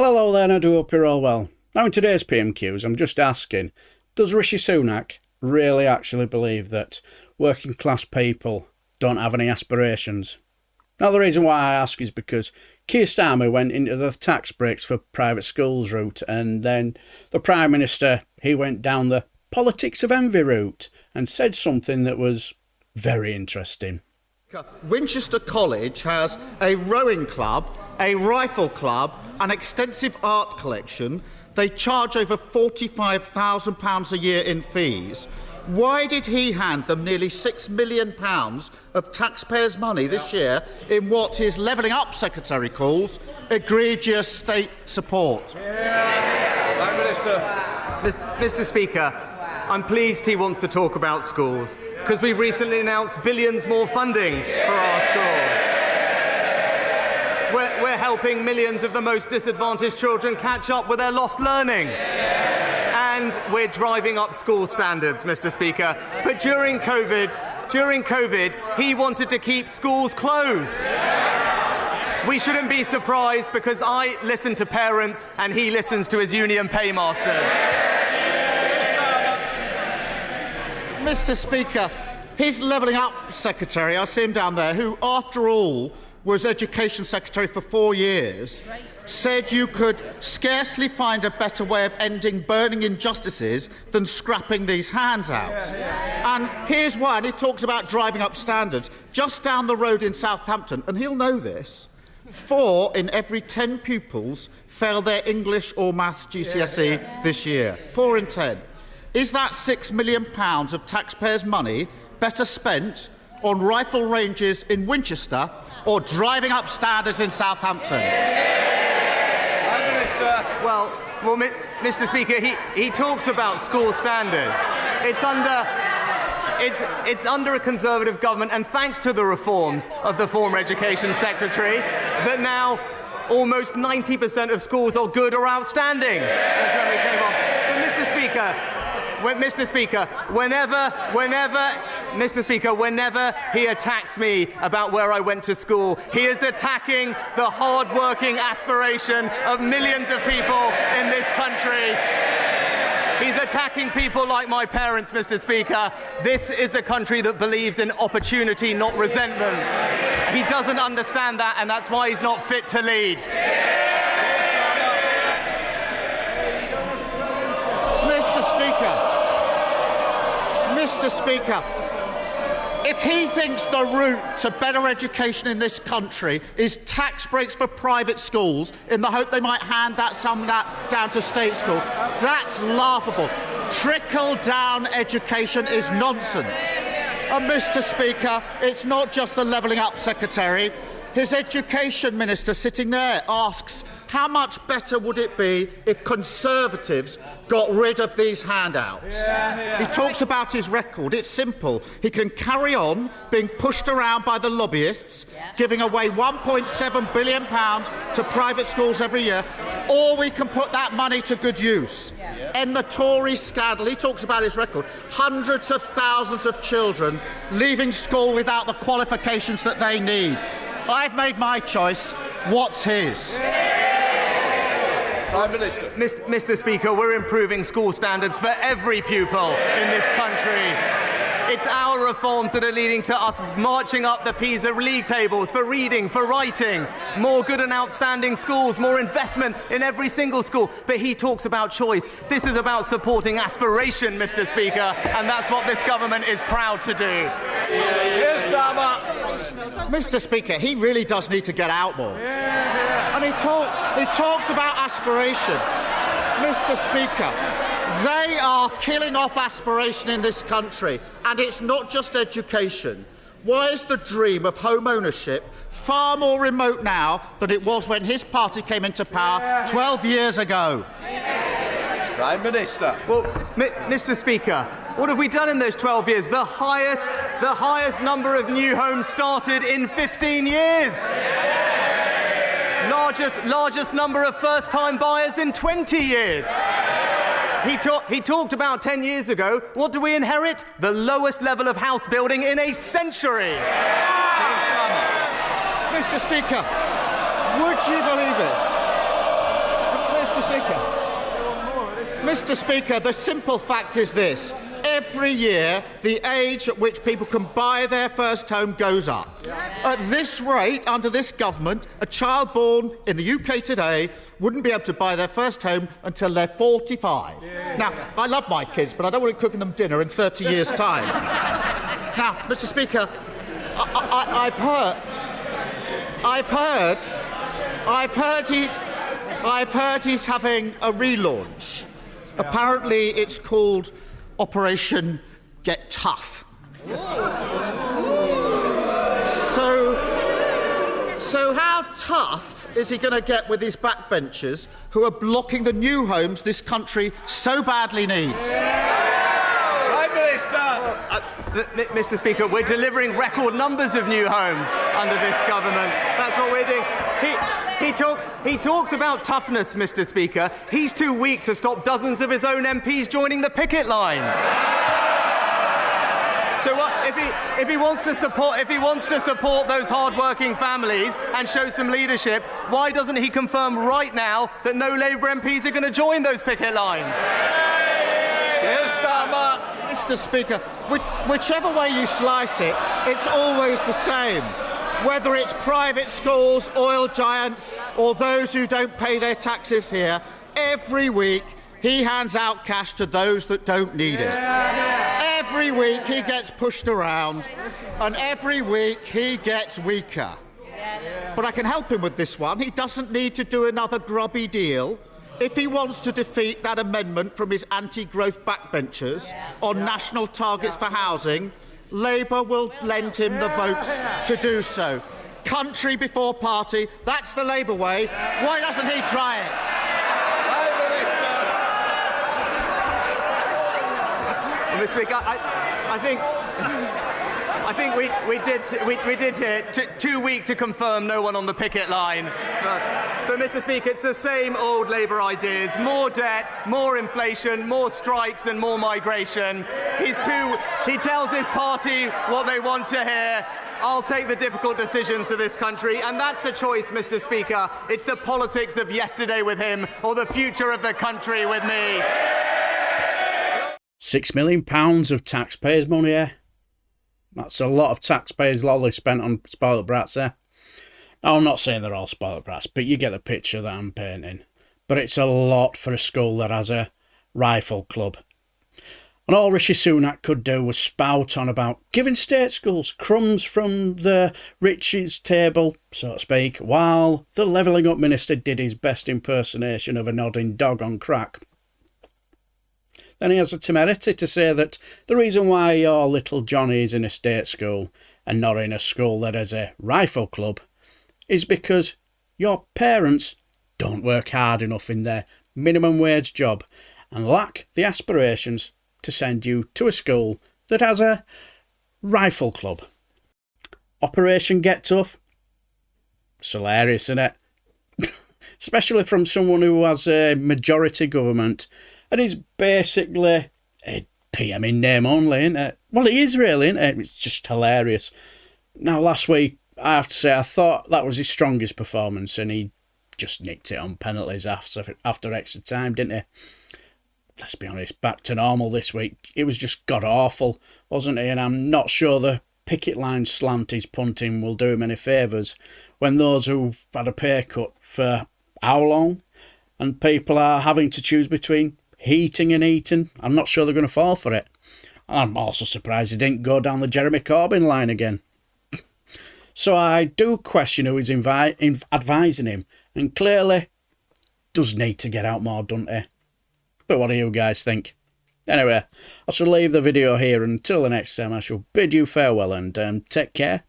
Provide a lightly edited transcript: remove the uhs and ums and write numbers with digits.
Well, hello there, and I do hope you're all well. Now, in today's PMQs, I'm just asking, does Rishi Sunak really actually believe that working class people don't have any aspirations? Now, the reason why I ask is because Keir Starmer went into the tax breaks for private schools route, and then the Prime Minister, he went down the politics of envy route and said something that was very interesting. Winchester College has a rowing club, a rifle club, an extensive art collection. They charge over £45,000 a year in fees. Why did he hand them nearly £6 million of taxpayers' money this year in what his Levelling Up Secretary calls egregious state support? Prime Minister. Mr. Speaker, I'm pleased he wants to talk about schools, because we recently announced billions more funding for our schools. We're helping millions of the most disadvantaged children catch up with their lost learning. And we're driving up school standards, Mr. Speaker. But during COVID, he wanted to keep schools closed. We shouldn't be surprised, because I listen to parents and he listens to his union paymasters. Mr. Speaker, his Levelling Up Secretary, I see him down there, who, after all, was Education Secretary for 4 years, said you could scarcely find a better way of ending burning injustices than scrapping these handouts. And here's why, and he talks about driving up standards. Just down the road in Southampton, and he'll know this, 4 in every 10 pupils failed their English or Maths GCSE this year. 4 in 10. Is that £6 million of taxpayers' money better spent on rifle ranges in Winchester or driving up standards in Southampton? Well, Mr. Speaker, he talks about school standards. It's under a Conservative government, and thanks to the reforms of the former Education Secretary, that now almost 90% of schools are good or outstanding. But Mr. Speaker, whenever he attacks me about where I went to school, he is attacking the hard-working aspiration of millions of people in this country. He's attacking people like my parents, Mr. Speaker. This is a country that believes in opportunity, not resentment. He doesn't understand that, and that's why he's not fit to lead. Mr. Speaker, if he thinks the route to better education in this country is tax breaks for private schools in the hope they might hand that sum down to state school, that's laughable. Trickle-down education is nonsense. And, Mr. Speaker, it's not just the Levelling Up Secretary. His Education Minister sitting there asks, how much better would it be if Conservatives got rid of these handouts? He talks about his record. It's simple. He can carry on being pushed around by the lobbyists, giving away £1.7 billion to private schools every year, or we can put that money to good use. End the Tory scandal. He talks about his record. Hundreds of thousands of children leaving school without the qualifications that they need. I've made my choice. What's his? Prime Minister. Mr. Speaker, we're improving school standards for every pupil in this country. It's our reforms that are leading to us marching up the PISA league tables for reading, for writing, more good and outstanding schools, more investment in every single school. But he talks about choice. This is about supporting aspiration, Mr. Speaker, and that's what this government is proud to do. Mr. Speaker, he really does need to get out more. And he talks about aspiration. Mr. Speaker, they are killing off aspiration in this country, and it's not just education. Why is the dream of home ownership far more remote now than it was when his party came into power 12 years ago? Prime Minister. Well, Mr. Speaker, what have we done in those 12 years? The highest number of new homes started in 15 years. Largest number of first-time buyers in 20 years. He talked about 10 years ago. What do we inherit? The lowest level of house building in a century. Mr. Speaker, would you believe it? Mr. Speaker, the simple fact is this. Every year, the age at which people can buy their first home goes up. At this rate, under this government, a child born in the UK today wouldn't be able to buy their first home until they're 45. Now, I love my kids, but I don't want to cooking them dinner in 30 years' time. Now, Mr. Speaker, I've heard he's having a relaunch. Apparently, it's called Operation Get Tough. So how tough is he going to get with his backbenchers who are blocking the new homes this country so badly needs? Prime Minister! Mr. Speaker, we're delivering record numbers of new homes under this government. That's what we're doing. He talks about toughness, Mr. Speaker. He's too weak to stop dozens of his own MPs joining the picket lines. So what, if he wants to support those hard-working families and show some leadership, why doesn't he confirm right now that no Labour MPs are going to join those picket lines? Keir Starmer! Mr. Speaker, whichever way you slice it, it's always the same. Whether it's private schools, oil giants, or those who don't pay their taxes here, every week he hands out cash to those that don't need it. Every week he gets pushed around, and every week he gets weaker. But I can help him with this one. He doesn't need to do another grubby deal. If he wants to defeat that amendment from his anti-growth backbenchers on national targets for housing, Labour will lend him the votes to do so. Country before party, that's the Labour way. Why doesn't he try it? Mr. Speaker, I think we did hear too weak to confirm no one on the picket line. But Mr. Speaker, it's the same old Labour ideas: more debt, more inflation, more strikes, and more migration. He tells his party what they want to hear. I'll take the difficult decisions for this country, and that's the choice, Mr. Speaker. It's the politics of yesterday with him, or the future of the country with me. £6 million of taxpayers' money here. That's a lot of taxpayers' lolly spent on spoiled brats there. Now, I'm not saying they're all spoiled brats, but you get the picture that I'm painting. But it's a lot for a school that has a rifle club. And all Rishi Sunak could do was spout on about giving state schools crumbs from the rich's table, so to speak, while the Levelling Up Minister did his best impersonation of a nodding dog on crack. Then he has the temerity to say that the reason why your little Johnny is in a state school and not in a school that has a rifle club is because your parents don't work hard enough in their minimum wage job and lack the aspirations to send you to a school that has a rifle club. Operation Get Tough? It's hilarious, isn't it? Especially from someone who has a majority government and is basically a PM in name only, isn't it? Well, it is really, isn't it? It's just hilarious. Now, last week, I have to say, I thought that was his strongest performance, and he just nicked it on penalties after extra time, didn't he? Let's be honest, back to normal this week. It was just god-awful, wasn't he? And I'm not sure the picket line slant he's punting will do him any favours when those who've had a pay cut for how long, and people are having to choose between heating and eating. I'm not sure they're going to fall for it. I'm also surprised he didn't go down the Jeremy Corbyn line again. So I do question who is advising him, and clearly does need to get out more, doesn't he? But what do you guys think? Anyway, I shall leave the video here. Until the next time, I shall bid you farewell and take care.